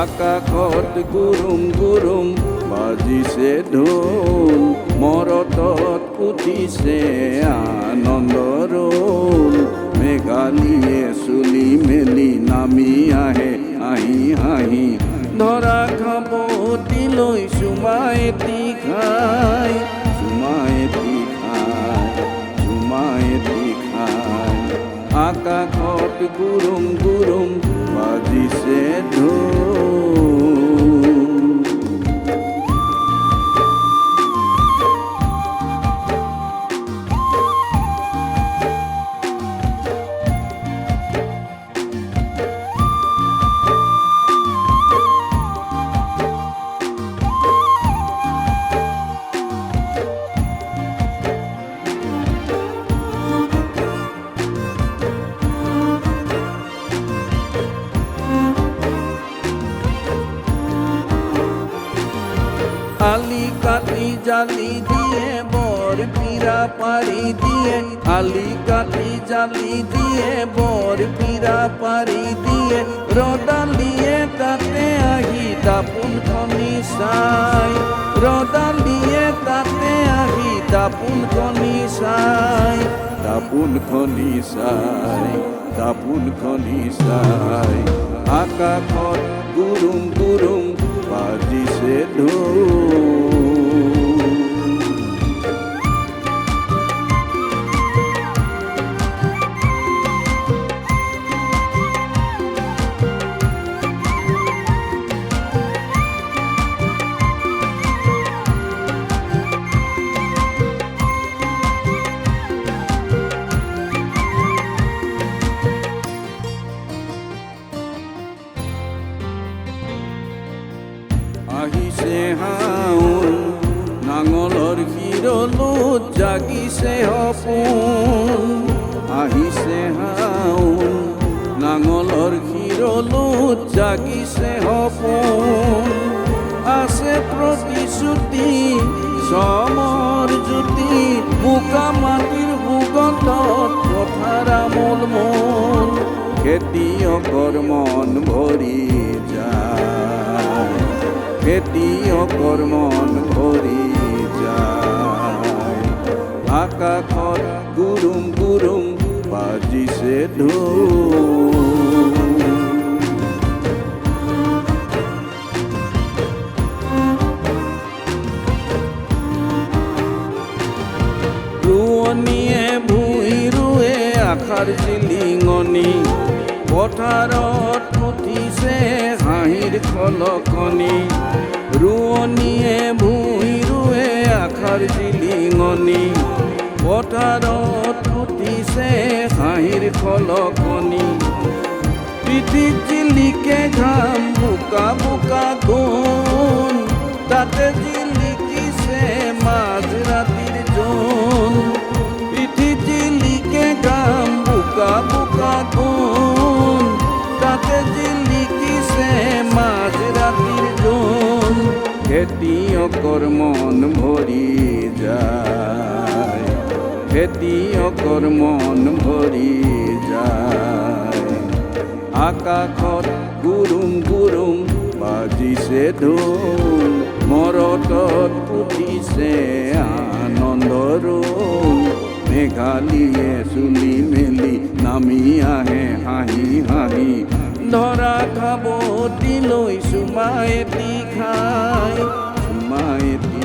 আকাশত গুৰুম গুৰুম বাজিছে ঢোল, মৰতত উঠিছে আনন্দৰ ৰোল। মেঘালীয়ে চুলি মেলি নামি আহে হাঁহি হাঁহি, ধৰা খাবতিলৈ চুমা এটি খায়, চুমা এটি খায়, চুমা এটি খায়। আকাশত গুৰুম গুৰুম বাজিছে ঢোল। আলি কাটি জালি দিয়ে বৰ পীৰা পাৰি দিয়ে, আলি কাটি জালি দিয়ে বৰ পীৰা পাৰি দিয়ে। ৰদালিয়ে তাতে আহি দাপোন খনি চাই, ৰদালিয়ে তাতে আহি দাপোন খনি চাই, দাপোন খনি চাই, দাপোন খনি চাই। আকাশত গুৰুম গুৰুম বাজিছে ঢোল। আহিছে হাউন নাঙলৰ শিৰলোত জাগিছে সপোন, আহিছে হাউন নাঙলৰ শিৰলোত জাগিছে সপোন। আছে প্ৰতিশ্ৰুতি চমৰ জ্যোতি, বোকা মাটিৰ সুগন্ধত পথাৰ আমোল মোল। খেতিয়কৰ মন ভৰি যায়, খেতিয়কৰ মন ভৰি যায়। আকাশত গুৰুম গুৰুম বাজিছে ঢোল। ৰোৱনীয়ে ভূঁই ৰুৱে আশাৰ জিলিঙনি, পথাৰত উঠিছে হাঁহিৰ খলকনি। ৰোৱনীয়ে ভূঁই ৰুৱে আশাৰ জিলিঙনি, পথাৰত উঠিছে হাঁহিৰ খলকনি। পিঠিত জিলিকে ঘাম বোকা বোকা গুণ, তাতে জিলিকিছে মাজ ৰাতিৰ জোন। পিঠিত জিলিকে ঘাম বোকা বোকা গুণ, তাতে জিলিকিছে মাজ ৰাতিৰ জোন। খেতিয়কৰ মন ভৰি যায়, খেতিয়কৰ মন ভৰি যায়। আকাশত গুৰুম গুৰুম বাজিছে ঢোল, মৰতত উঠিছে আনন্দৰ ৰোল। মেঘালীয়ে চুলি মেলি নামি আহে হাঁহি হাঁহি, ধৰা খাবতিলৈ চুমা এটি খায়, চুমা এটি